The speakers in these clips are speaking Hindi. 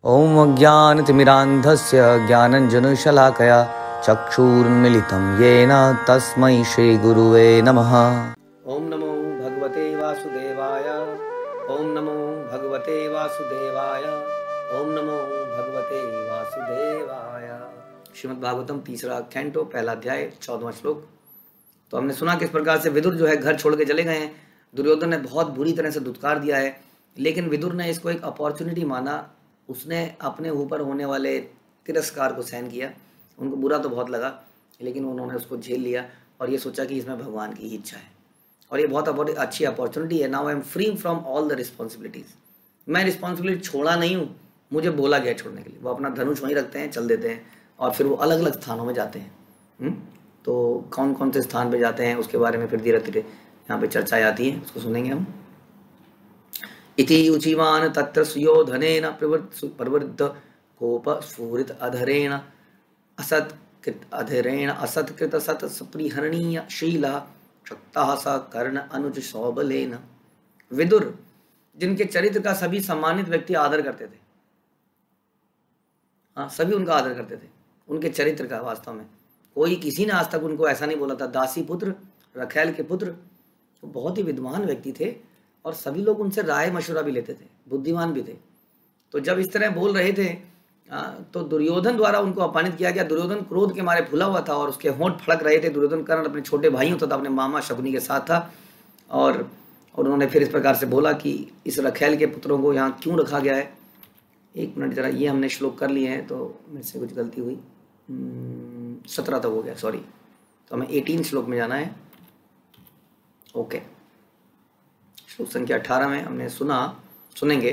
ॐ अज्ञानतिमिरान्धस्य ज्ञानञ्जनशलाकया चक्षुरुन्मीलितं येन तस्मै श्रीगुरुवे नमः। ॐ नमो भगवते वासुदेवाय। ॐ नमो भगवते वासुदेवाय। ॐ नमो भगवते वासुदेवाय। श्रीमद्भागवतम तीसरा कैंटो पहला अध्याय 14वां श्लोक। तो हमने सुना किस प्रकार से विदुर जो है घर छोड़ के चले गए हैं। दुर्योधन ने बहुत बुरी तरह से धुतकार दिया है, लेकिन विदुर ने इसको एक अपॉर्चुनिटी माना। उसने अपने ऊपर होने वाले तिरस्कार को सहन किया। उनको बुरा तो बहुत लगा, लेकिन उन्होंने उसको झेल लिया और ये सोचा कि इसमें भगवान की ही इच्छा है और ये बहुत अच्छी अपॉर्चुनिटी है। Now I am free from all the responsibilities. मैं रिस्पॉन्सिबिलिटी छोड़ा नहीं हूँ, मुझे बोला गया छोड़ने के लिए। वो अपना धनुष वहीं रखते हैं, चल देते हैं और फिर वो अलग अलग स्थानों में जाते हैं। तो कौन कौन से स्थान पे जाते हैं उसके बारे में फिर धीरे धीरे यहाँ पे चर्चाएं आती हैं, उसको सुनेंगे हम। इति उचिवान तत्र सुयोधनेन प्रवृद्ध कोप स्फुरित अधरेण असत्कृत सत स्पृहरणीय शीला शक्तः स कर्ण अनुज सौबलेन। विदुर, जिनके चरित्र का सभी सम्मानित व्यक्ति आदर करते थे, हाँ सभी उनका आदर करते थे, उनके चरित्र का। वास्तव में कोई किसी ने आज तक उनको ऐसा नहीं बोला था। दासी पुत्र, रखैल के पुत्र, वो बहुत ही विद्वान व्यक्ति थे और सभी लोग उनसे राय मशवरा भी लेते थे, बुद्धिमान भी थे। तो जब इस तरह बोल रहे थे तो दुर्योधन द्वारा उनको अपमानित किया गया। दुर्योधन क्रोध के मारे फूला हुआ था और उसके होंठ फड़क रहे थे। दुर्योधन कर्ण अपने छोटे भाइयों तथा अपने मामा शकुनी के साथ था और उन्होंने फिर इस प्रकार से बोला कि इस रखैल के पुत्रों को यहाँ क्यों रखा गया है। एक मिनट जरा, ये हमने श्लोक कर लिए हैं तो मेरे से कुछ गलती हुई। 17 तक हो गया, सॉरी। तो हमें 18 श्लोक में जाना है। ओके, श्लोक संख्या 18 में हमने सुनेंगे।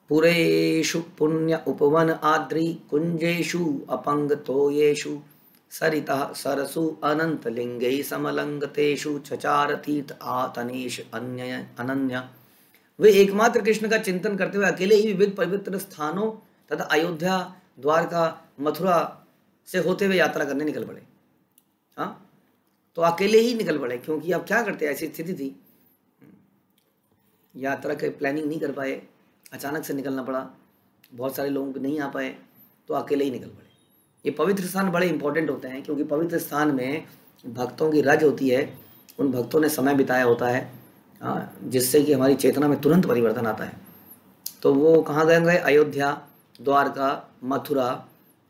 पुरेषु पुण्य उपवन आद्रि कुंजेषु अपंग तोयेषु सरितः सरसु अनंत लिंगै समलंगतेषु चचार तीर्थ आतनेश अनन्य। वे एकमात्र कृष्ण का चिंतन करते हुए अकेले ही विविध पवित्र स्थानों तथा अयोध्या, द्वारका, मथुरा से होते हुए यात्रा करने निकल पड़े। हाँ, तो अकेले ही निकल पड़े, क्योंकि अब क्या करते, ऐसी स्थिति थी, यात्रा की प्लानिंग नहीं कर पाए, अचानक से निकलना पड़ा, बहुत सारे लोग नहीं आ पाए, तो अकेले ही निकल पड़े। ये पवित्र स्थान बड़े इंपॉर्टेंट होते हैं, क्योंकि पवित्र स्थान में भक्तों की रज होती है, उन भक्तों ने समय बिताया होता है, जिससे कि हमारी चेतना में तुरंत परिवर्तन आता है। तो वो कहाँ गए? अयोध्या, द्वारका, मथुरा,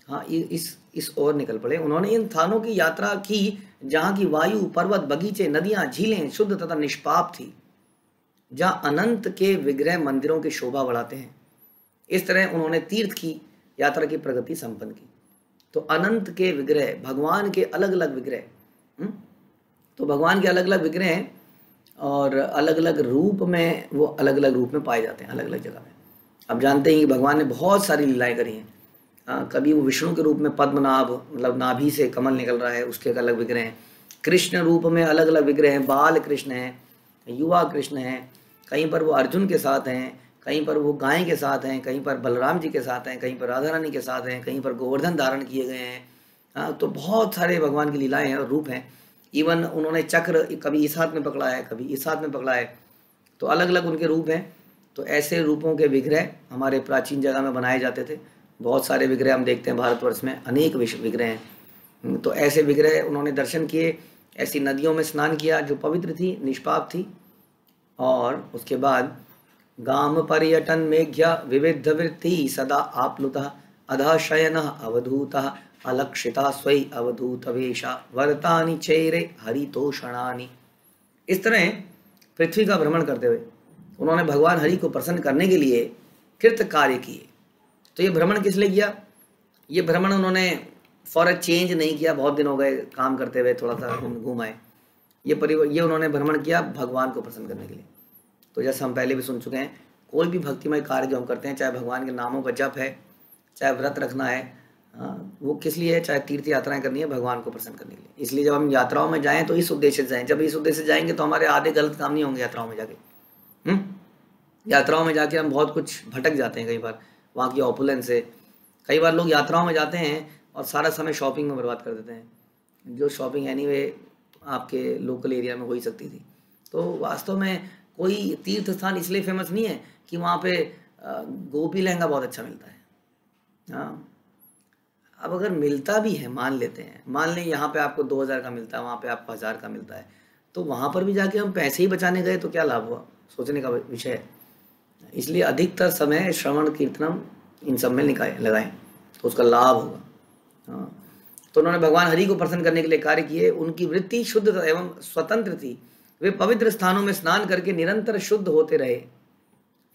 हाँ इस ओर निकल पड़े। उन्होंने इन स्थानों की यात्रा की जहाँ की वायु, पर्वत, बगीचे, नदियाँ, झीलें शुद्ध तथा निष्पाप थी, जहाँ अनंत के विग्रह मंदिरों की शोभा बढ़ाते हैं। इस तरह उन्होंने तीर्थ की यात्रा की प्रगति संपन्न की। तो अनंत के विग्रह, भगवान के अलग अलग विग्रह, तो भगवान के अलग अलग विग्रह हैं और अलग अलग रूप में, वो अलग अलग रूप में पाए जाते हैं अलग अलग जगह में। अब जानते हैं कि भगवान ने बहुत सारी लीलाएं करी हैं। कभी वो विष्णु के रूप में पद्मनाभ, मतलब नाभि से कमल निकल रहा है, उसके अलग विग्रह हैं। कृष्ण रूप में अलग अलग विग्रह हैं, बाल कृष्ण हैं, युवा कृष्ण हैं, कहीं पर वो अर्जुन के साथ हैं, कहीं पर वो गाय के साथ हैं, कहीं पर बलराम जी के साथ हैं, कहीं पर राधा रानी के साथ हैं, कहीं पर गोवर्धन धारण किए गए हैं। तो बहुत सारे भगवान की लीलाएं हैं और रूप हैं। इवन उन्होंने चक्र कभी इस हाथ में पकड़ा है, कभी इस हाथ में पकड़ा है, तो अलग अलग उनके रूप हैं। तो ऐसे रूपों के विग्रह हमारे प्राचीन जगह में बनाए जाते थे। बहुत सारे विग्रह हम देखते हैं भारतवर्ष में, अनेक विग्रह हैं। तो ऐसे विग्रह उन्होंने दर्शन किए, ऐसी नदियों में स्नान किया जो पवित्र थी, निष्पाप थी। और उसके बाद गाम पर्यटन मेघ्य विविध वृत्ति सदा आप्लुतः अधः शयनः अवधूतः अलक्षिता स्वयं अवधूत वेशा वर्तानि चेरे हरितोषणानि। इस तरह पृथ्वी का भ्रमण करते हुए उन्होंने भगवान हरि को प्रसन्न करने के लिए कृत कार्य किए। तो ये भ्रमण किस लिए किया? ये भ्रमण उन्होंने फॉर अ चेंज नहीं किया, बहुत दिन हो गए काम करते हुए, थोड़ा सा घूम आए। ये उन्होंने भ्रमण किया भगवान को प्रसन्न करने के लिए। तो जैसे हम पहले भी सुन चुके हैं, कोई भी भक्तिमय कार्य जो हम करते हैं, चाहे भगवान के नामों का जप है, चाहे व्रत रखना है, वो किस लिए है? चाहे तीर्थ यात्राएं करनी है, भगवान को प्रसन्न करने के लिए। इसलिए जब हम यात्राओं में जाएं तो इस उद्देश्य से जाएं। जब इस उद्देश्य से जाएंगे तो हमारे आधे गलत काम नहीं होंगे यात्राओं में जाके। यात्राओं में जाके हम बहुत कुछ भटक जाते हैं, कई बार वहाँ की ऑपुलेंस से। कई बार लोग यात्राओं में जाते हैं और सारा समय शॉपिंग में बर्बाद कर देते हैं, जो शॉपिंग एनीवे आपके लोकल एरिया में हो ही सकती थी। तो वास्तव में कोई तीर्थ स्थान इसलिए फेमस नहीं है कि वहाँ पे गोपी लहंगा बहुत अच्छा मिलता है। हाँ, अब अगर मिलता भी है, मान लेते हैं, मान लें यहाँ पे आपको 2000 का मिलता है, वहाँ पे आपको 1000 का मिलता है, तो वहाँ पर भी जाके हम पैसे ही बचाने गए तो क्या लाभ हुआ, सोचने का विषय है। इसलिए अधिकतर समय श्रवण कीर्तनम इन सब में लगाएं तो उसका लाभ होगा। हाँ, तो उन्होंने भगवान हरि को प्रसन्न करने के लिए कार्य किए। उनकी वृत्ति शुद्ध एवं स्वतंत्र थी। वे पवित्र स्थानों में स्नान करके निरंतर शुद्ध होते रहे।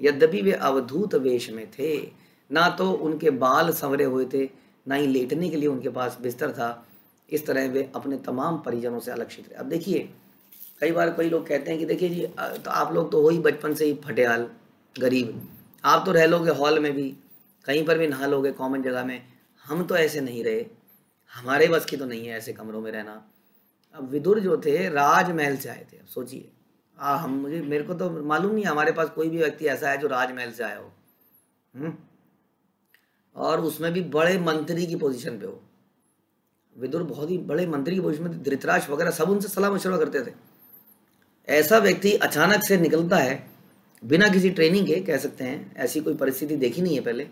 यद्यपि वे अवधूत वेश में थे, ना तो उनके बाल संवरे हुए थे, ना ही लेटने के लिए उनके पास बिस्तर था। इस तरह वे अपने तमाम परिजनों से अलक्षित रहे। अब देखिए, कई बार कई लोग कहते हैं कि देखिए जी, तो आप लोग तो हो ही बचपन से ही फटेहाल गरीब, आप तो रह लोगे हॉल में भी, कहीं पर भी नहा लोगे कॉमन जगह में, हम तो ऐसे नहीं रहे, हमारे बस की तो नहीं है ऐसे कमरों में रहना। अब विदुर जो थे राजमहल से आए थे। अब सोचिए, हम मेरे को तो मालूम नहीं हमारे पास कोई भी व्यक्ति ऐसा है जो राजमहल से आया हो, और उसमें भी बड़े मंत्री की पोजीशन पे हो। विदुर बहुत ही बड़े मंत्री की पोजीशन में, धृतराष्ट्र वगैरह सब उनसे सलाह मशवरा करते थे। ऐसा व्यक्ति अचानक से निकलता है बिना किसी ट्रेनिंग के, कह सकते हैं ऐसी कोई परिस्थिति देखी नहीं है पहले।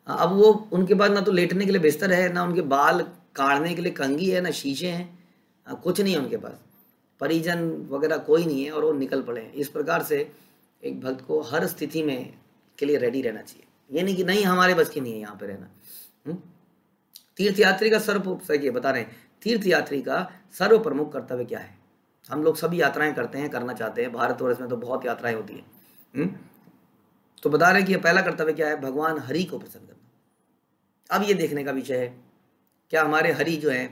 अब वो उनके पास ना तो लेटने के लिए बिस्तर है, ना उनके बाल काटने के लिए कंघी है, ना शीशे हैं, कुछ नहीं है उनके पास, परिजन वगैरह कोई नहीं है, और वो निकल पड़े हैं। इस प्रकार से एक भक्त को हर स्थिति में के लिए रेडी रहना चाहिए। ये नहीं कि नहीं हमारे बस की नहीं है यहाँ पे रहना। तीर्थयात्री का सर्व बता रहे हैं, तीर्थयात्री का सर्व प्रमुख कर्तव्य क्या है। हम लोग सभी यात्राएं करते हैं, करना चाहते हैं, भारतवर्ष में तो बहुत यात्राएं होती है। तो बता रहे हैं कि पहला कर्तव्य क्या है, भगवान हरि को प्रसन्न करना। अब ये देखने का विषय है, क्या हमारे हरि जो है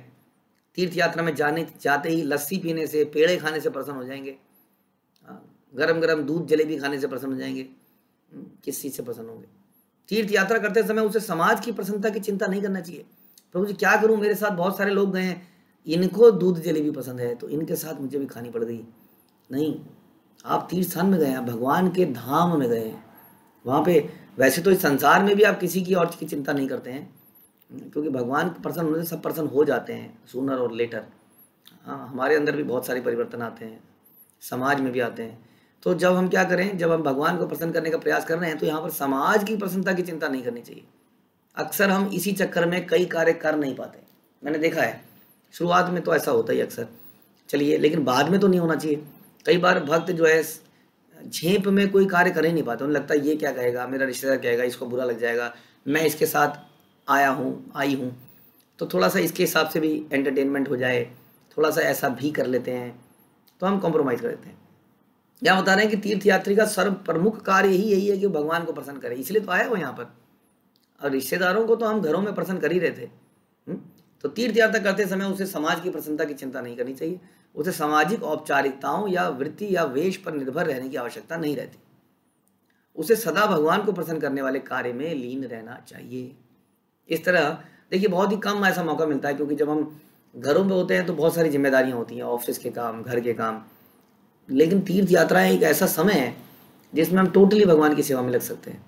तीर्थ यात्रा में जाते ही लस्सी पीने से, पेड़े खाने से प्रसन्न हो जाएंगे, गरम गरम दूध जलेबी खाने से प्रसन्न हो जाएंगे, किस चीज़ से प्रसन्न होंगे। तीर्थ यात्रा करते समय उसे समाज की प्रसन्नता की चिंता नहीं करना चाहिए। प्रभु जी क्या करूं, मेरे साथ बहुत सारे लोग गए हैं, इनको दूध जलेबी पसंद है तो इनके साथ मुझे भी खानी पड़ गई। नहीं, आप तीर्थ स्थान में गए हैं, भगवान के धाम में गए हैं, वहाँ पे वैसे तो इस संसार में भी आप किसी की और की चिंता नहीं करते हैं, क्योंकि भगवान प्रसन्न होने से सब प्रसन्न हो जाते हैं सूनर और लेटर। हाँ, हमारे अंदर भी बहुत सारे परिवर्तन आते हैं, समाज में भी आते हैं। तो जब हम क्या करें, जब हम भगवान को प्रसन्न करने का प्रयास कर रहे हैं तो यहाँ पर समाज की प्रसन्नता की चिंता नहीं करनी चाहिए। अक्सर हम इसी चक्कर में कई कार्य कर नहीं पाते, मैंने देखा है। शुरुआत में तो ऐसा होता ही अक्सर, चलिए, लेकिन बाद में तो नहीं होना चाहिए। कई बार भक्त जो है झेप में कोई कार्य कर ही नहीं पाते, उन्हें लगता है ये क्या कहेगा, मेरा रिश्तेदार कहेगा, इसको बुरा लग जाएगा, मैं इसके साथ आया हूँ आई हूँ, तो थोड़ा सा इसके हिसाब से भी एंटरटेनमेंट हो जाए, थोड़ा सा ऐसा भी कर लेते हैं, तो हम कॉम्प्रोमाइज़ कर लेते हैं। यहाँ बता रहे हैं कि तीर्थयात्री का सर्व प्रमुख कार्य यही है कि भगवान को प्रसन्न करे, इसलिए तो आया वो यहाँ पर। और रिश्तेदारों को तो हम घरों में प्रसन्न कर ही रहे थे। तो तीर्थ यात्रा करते समय उसे समाज की प्रसन्नता की चिंता नहीं करनी चाहिए, उसे सामाजिक औपचारिकताओं या वृत्ति या वेश पर निर्भर रहने की आवश्यकता नहीं रहती। उसे सदा भगवान को प्रसन्न करने वाले कार्य में लीन रहना चाहिए। इस तरह देखिए, बहुत ही कम ऐसा मौका मिलता है, क्योंकि जब हम घरों में होते हैं तो बहुत सारी जिम्मेदारियां होती हैं, ऑफिस के काम, घर के काम। लेकिन तीर्थ यात्राएं एक ऐसा समय है जिसमें हम टोटली भगवान की सेवा में लग सकते हैं।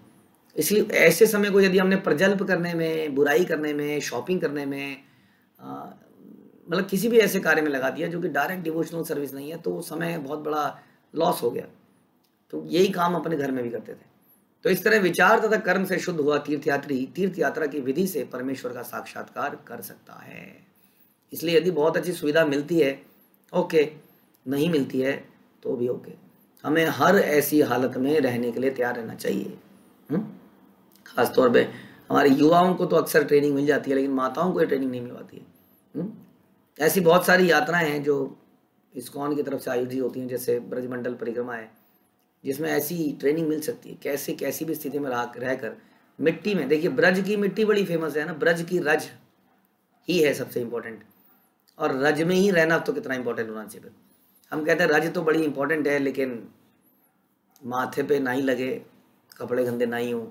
इसलिए ऐसे समय को यदि हमने प्रजल्प करने में, बुराई करने में, शॉपिंग करने में, मतलब किसी भी ऐसे कार्य में लगा दिया जो कि डायरेक्ट डिवोशनल सर्विस नहीं है, तो वो समय बहुत बड़ा लॉस हो गया। तो यही काम अपने घर में भी करते थे। तो इस तरह विचार तथा कर्म से शुद्ध हुआ तीर्थयात्री तीर्थ यात्रा की विधि से परमेश्वर का साक्षात्कार कर सकता है। इसलिए यदि बहुत अच्छी सुविधा मिलती है ओके, नहीं मिलती है तो भी ओके, हमें हर ऐसी हालत में रहने के लिए तैयार रहना चाहिए। खासतौर पे हमारे युवाओं को तो अक्सर ट्रेनिंग मिल जाती है, लेकिन माताओं को ये ट्रेनिंग नहीं मिल पाती है। ऐसी बहुत सारी यात्राएं हैं जो इस्कॉन की तरफ से आयोजित होती हैं, जैसे ब्रजमंडल परिक्रमा है, जिसमें ऐसी ट्रेनिंग मिल सकती है कैसे कैसी भी स्थिति में रहकर मिट्टी में। देखिए, ब्रज की मिट्टी बड़ी फेमस है ना, ब्रज की रज ही है सबसे इम्पोर्टेंट, और रज में ही रहना तो कितना इम्पोर्टेंट होना चाहिए। हम कहते हैं रज तो बड़ी इंपॉर्टेंट है, लेकिन माथे पे ना ही लगे, कपड़े गंदे ना ही हों।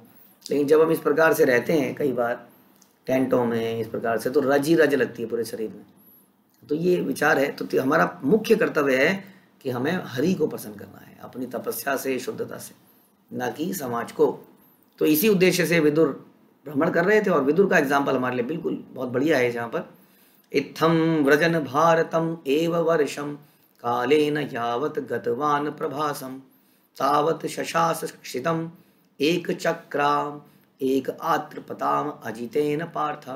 लेकिन जब हम इस प्रकार से रहते हैं कई बार टेंटों में इस प्रकार से, तो रज ही रज लगती है पूरे शरीर में। तो ये विचार है। तो हमारा मुख्य कर्तव्य है कि हमें हरि को प्रसन्न करना है अपनी तपस्या से, शुद्धता से, ना कि समाज को। तो इसी उद्देश्य से विदुर भ्रमण कर रहे थे, और विदुर का एग्जाम्पल हमारे लिए बिल्कुल बहुत बढ़िया है। जहाँ पर इत्थम व्रजन भारतम एव वर्षम कालेन यावत गतवान प्रभासम तावत शशास क्षितम एक चक्राम एक आत्रपताम अजितेन पार्थ।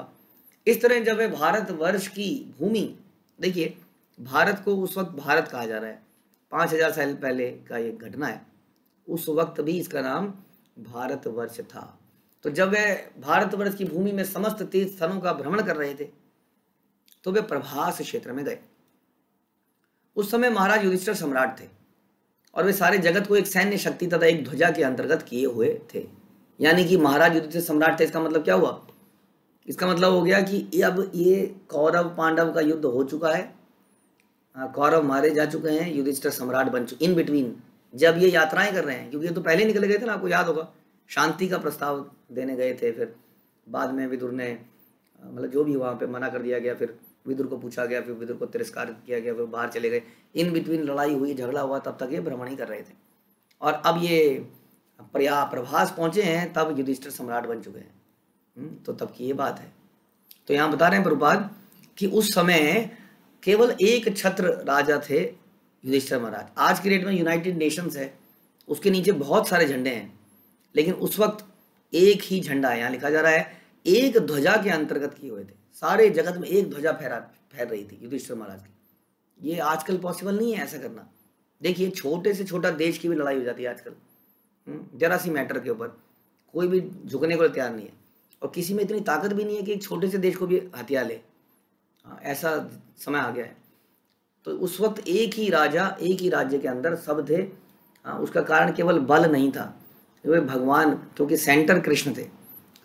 इस तरह जब है भारतवर्ष की भूमि, देखिए भारत को उस वक्त भारत कहा जा रहा है, 5000 साल पहले का ये घटना है, उस वक्त भी इसका नाम भारतवर्ष था। तो जब वे भारतवर्ष की भूमि में समस्त तीर्थ स्थलों का भ्रमण कर रहे थे तो वे प्रभास क्षेत्र में गए। उस समय महाराज युधिष्ठिर सम्राट थे और वे सारे जगत को एक सैन्य शक्ति तथा एक ध्वजा के अंतर्गत किए हुए थे। यानी कि महाराज युधिष्ठिर सम्राट थे, इसका मतलब क्या हुआ? इसका मतलब हो गया कि अब ये कौरव पांडव का युद्ध हो चुका है, कौरव मारे जा चुके हैं, युधिष्ठिर सम्राट बन चुके। इन बिटवीन जब ये यात्राएं कर रहे हैं, क्योंकि ये तो पहले निकल गए थे ना, आपको याद होगा, शांति का प्रस्ताव देने गए थे, फिर बाद में विदुर ने मतलब जो भी वहाँ पे मना कर दिया गया, फिर विदुर को पूछा गया, फिर विदुर को तिरस्कार किया गया, फिर बाहर चले गए। इन बिटवीन लड़ाई हुई, झगड़ा हुआ, तब तक ये भ्रमण ही कर रहे थे। और अब ये प्रभास पहुंचे हैं, तब युधिष्ठिर सम्राट बन चुके हैं। तो तब की ये बात है। तो यहाँ बता रहे हैं प्रभुपाद कि उस समय केवल एक छत्र राजा थे, युधिष्ठिर महाराज। आज की डेट में यूनाइटेड नेशंस है, उसके नीचे बहुत सारे झंडे हैं, लेकिन उस वक्त एक ही झंडा है। यहाँ लिखा जा रहा है एक ध्वजा के अंतर्गत किए हुए थे, सारे जगत में एक ध्वजा फहर रही थी युधिष्ठिर महाराज की। ये आजकल पॉसिबल नहीं है ऐसा करना। देखिए छोटे से छोटा देश की भी लड़ाई हो जाती है आजकल, जरा सी मैटर के ऊपर कोई भी झुकने को तैयार नहीं है, और किसी में इतनी ताकत भी नहीं है कि एक छोटे से देश को भी हथिया ले। ऐसा समय आ गया है। तो उस वक्त एक ही राजा, एक ही राज्य के अंदर सब थे। उसका कारण केवल बल नहीं था, वे भगवान, क्योंकि सेंटर कृष्ण थे।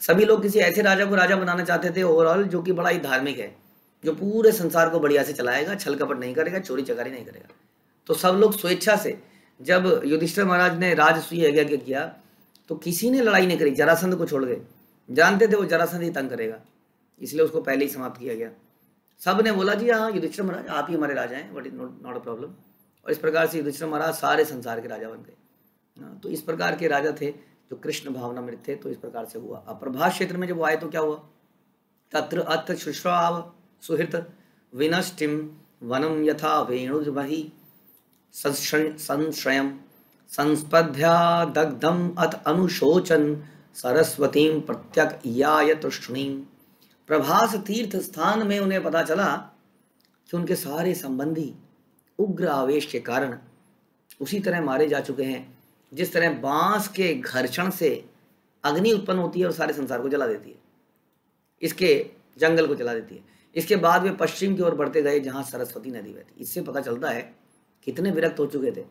सभी लोग किसी ऐसे राजा को राजा बनाना चाहते थे ओवरऑल, जो कि बड़ा ही धार्मिक है, जो पूरे संसार को बढ़िया से चलाएगा, छल कपट नहीं करेगा, चोरी चकारी नहीं करेगा। तो सब लोग स्वेच्छा से, जब युधिष्ठिर महाराज ने राजसूय यज्ञ किया तो किसी ने लड़ाई नहीं करी, जरासंध को छोड़ गए। जानते थे वो जरासंध ही तंग करेगा, इसलिए उसको पहले ही समाप्त किया गया। सब ने बोला जी हाँ युधिष्ठिर महाराज आप ही हमारे राजा हैं, what is not a problem. और इस प्रकार से युधिष्ठिर महाराज सारे संसार के राजा बन गए। तो इस प्रकार के राजा थे जो कृष्ण भावना में थे। तो इस प्रकार से हुआ। अब प्रभास क्षेत्र में जब वो आए तो क्या हुआ? तत्र अथ शुश्राव सुहृत विनष्टिम वनम यथा वेणुर्वहि संशयम संस्पद्या दग्धम अथ अनुशोचन सरस्वतीम प्रत्यक याय तृष्णीम। प्रभास तीर्थ स्थान में उन्हें पता चला कि उनके सारे संबंधी उग्र आवेश के कारण उसी तरह मारे जा चुके हैं जिस तरह बांस के घर्षण से अग्नि उत्पन्न होती है और सारे संसार को जला देती है, इसके जंगल को जला देती है। इसके बाद वे पश्चिम की ओर बढ़ते गए जहां सरस्वती नदी बहती। इससे पता चलता है कितने विरक्त हो चुके थे।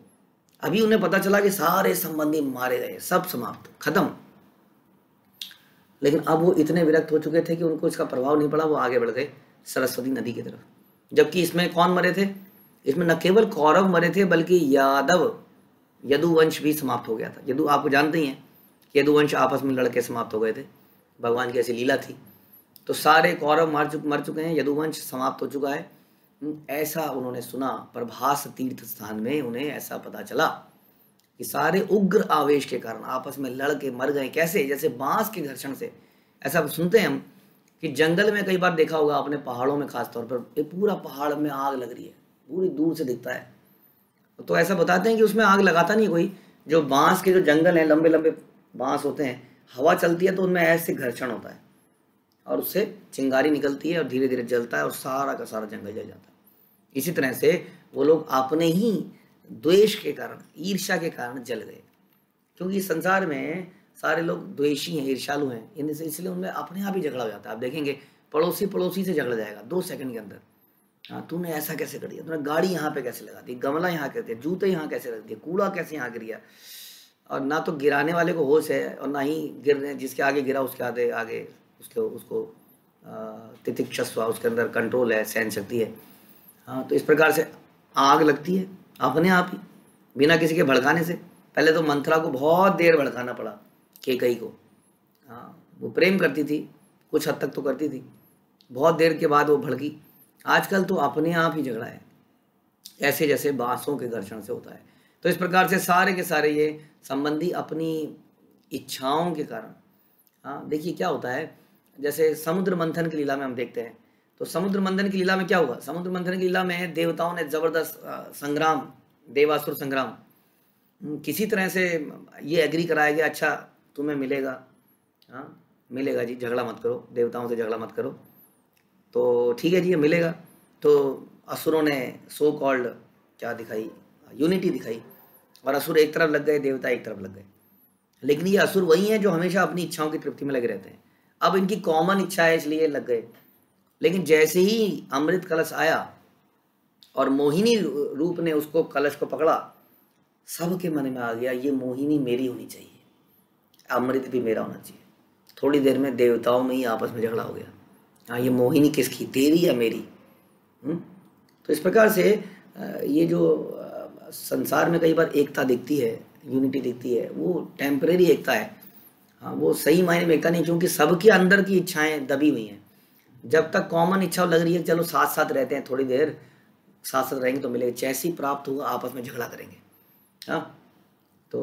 अभी उन्हें पता चला कि सारे संबंधी मारे गए, सब समाप्त, खत्म। लेकिन अब वो इतने विरक्त हो चुके थे कि उनको इसका प्रभाव नहीं पड़ा, वो आगे बढ़ गए सरस्वती नदी की तरफ। जबकि इसमें कौन मरे थे? इसमें न केवल कौरव मरे थे बल्कि यादव, यदुवंश भी समाप्त हो गया था। यदु आपको जानते ही हैं कि यदुवंश आपस में लड़के समाप्त हो गए थे, भगवान की ऐसी लीला थी। तो सारे कौरव मर चुके हैं, यदुवंश समाप्त हो चुका है, ऐसा उन्होंने सुना। प्रभास तीर्थ स्थान में उन्हें ऐसा पता चला कि सारे उग्र आवेश के कारण आपस में लड़ के मर गए। कैसे? जैसे बांस के घर्षण से। ऐसा सुनते हैं हम कि जंगल में कई बार देखा होगा आपने, पहाड़ों में खास तौर पर, एक पूरा पहाड़ में आग लग रही है, पूरी दूर से दिखता है। तो ऐसा बताते हैं कि उसमें आग लगाता नहीं कोई, जो बांस के जो जंगल हैं, लंबे लंबे बांस होते हैं, हवा चलती है तो उनमें ऐसे घर्षण होता है और उससे चिंगारी निकलती है और धीरे धीरे जलता है और सारा का सारा जंगल जल जाता है। इसी तरह से वो लोग अपने ही द्वेष के कारण, ईर्ष्या के कारण जल गए, क्योंकि संसार में सारे लोग द्वेषी हैं, ईर्ष्यालु हैं, इनसे, इसलिए उनमें अपने आप ही झगड़ा हो जाता है। आप देखेंगे पड़ोसी से झगड़ जाएगा 2 सेकंड के अंदर। हाँ, तूने ऐसा कैसे कर दिया, तूने गाड़ी यहाँ पे कैसे लगा दी, गमला यहाँ कर दिया, जूते यहाँ कैसे रख दिए, कूड़ा कैसे यहाँ गिर गया। और ना तो गिराने वाले को होश है और ना ही गिरने, जिसके आगे गिरा उसके आगे उसको तितिक्षस्व, उसके अंदर कंट्रोल है, सहन शक्ति है। हाँ, तो इस प्रकार से आग लगती है अपने आप ही, बिना किसी के भड़काने से। पहले तो मंथरा को बहुत देर भड़काना पड़ा, केकई को। हाँ, वो प्रेम करती थी, कुछ हद तक तो करती थी, बहुत देर के बाद वो भड़की। आजकल तो अपने आप ही झगड़ा है, ऐसे जैसे बांसों के घर्षण से होता है। तो इस प्रकार से सारे के सारे ये संबंधी अपनी इच्छाओं के कारण, हाँ देखिए क्या होता है, जैसे समुद्र मंथन की लीला में हम देखते हैं। तो समुद्र मंथन की लीला में क्या हुआ? समुद्र मंथन की लीला में देवताओं ने जबरदस्त संग्राम, देवासुर संग्राम, किसी तरह से ये एग्री कराया गया, अच्छा तुम्हें मिलेगा। हाँ मिलेगा जी, झगड़ा मत करो, देवताओं से झगड़ा मत करो। तो ठीक है जी, ये मिलेगा। तो असुरों ने सो कॉल्ड क्या दिखाई, यूनिटी दिखाई, और असुर एक तरफ लग गए, देवता एक तरफ लग गए। लेकिन ये असुर वही हैं जो हमेशा अपनी इच्छाओं की तृप्ति में लगे रहते हैं। अब इनकी कॉमन इच्छा है इसलिए लग गए। लेकिन जैसे ही अमृत कलश आया और मोहिनी रूप ने उसको कलश को पकड़ा, सबके मन में आ गया ये मोहिनी मेरी होनी चाहिए, अमृत भी मेरा होना चाहिए। थोड़ी देर में देवताओं में ही आपस में झगड़ा हो गया, हाँ ये मोहिनी किसकी, तेरी या मेरी। तो इस प्रकार से ये जो संसार में कई बार एकता दिखती है, यूनिटी दिखती है, वो टेम्परेरी एकता है। हाँ वो सही मायने में एकता नहीं, क्योंकि सबके अंदर की इच्छाएं दबी हुई हैं। जब तक कॉमन इच्छा लग रही है चलो साथ साथ रहते हैं, थोड़ी देर साथ साथ रहेंगे तो मिलेगा, जैसे ही प्राप्त होगा आपस में झगड़ा करेंगे। हाँ तो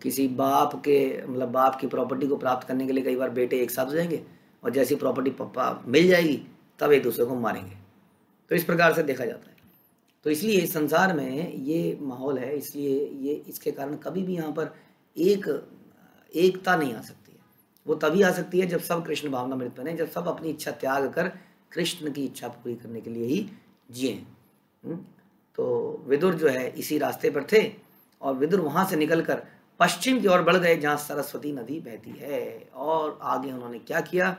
किसी बाप के मतलब बाप की प्रॉपर्टी को प्राप्त करने के लिए कई बार बेटे एक साथ हो जाएंगे, और जैसी प्रॉपर्टी पापा मिल जाएगी तब एक दूसरे को मारेंगे। तो इस प्रकार से देखा जाता है। तो इसलिए संसार में ये माहौल है, इसलिए ये इसके कारण कभी भी यहाँ पर एकता नहीं आ सकती है। वो तभी आ सकती है जब सब कृष्ण भावनामृत बने, जब सब अपनी इच्छा त्याग कर कृष्ण की इच्छा पूरी करने के लिए ही जिए। तो विदुर जो है इसी रास्ते पर थे, और विदुर वहां से निकलकर पश्चिम की ओर बढ़ गए जहां सरस्वती नदी बहती है। और आगे उन्होंने क्या किया,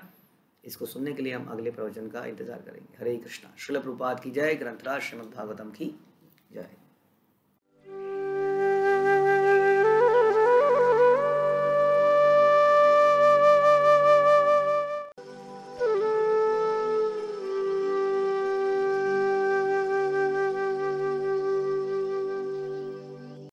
इसको सुनने के लिए हम अगले प्रवचन का इंतजार करेंगे। हरे कृष्णा। श्रील प्रभुपाद की जय। ग्रंथराज श्रीमद् भागवतम की जय।